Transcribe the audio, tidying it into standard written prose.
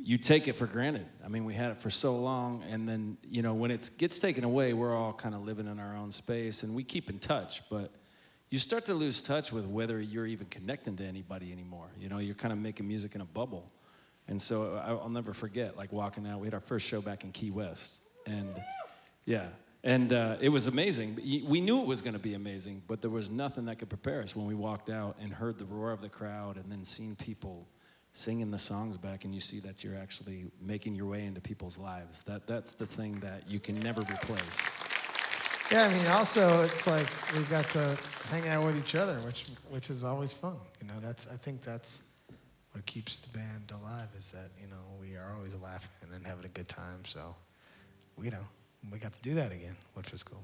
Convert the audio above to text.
you take it for granted. I mean, we had it for so long, and then, you know, when it gets taken away, we're all kind of living in our own space, and we keep in touch, but you start to lose touch with whether you're even connecting to anybody anymore. You know, you're kind of making music in a bubble. And so I'll never forget, like, walking out. We had our first show back in Key West, and yeah, and it was amazing. We knew it was going to be amazing, but there was nothing that could prepare us when we walked out and heard the roar of the crowd and then seeing people singing the songs back, and you see that you're actually making your way into people's lives. That's the thing that you can never replace. Yeah, I mean, also it's like we got to hang out with each other, which is always fun. You know, I think that's what keeps the band alive, is that, you know, we are always laughing and having a good time. So, you know, we got to do that again, which was cool.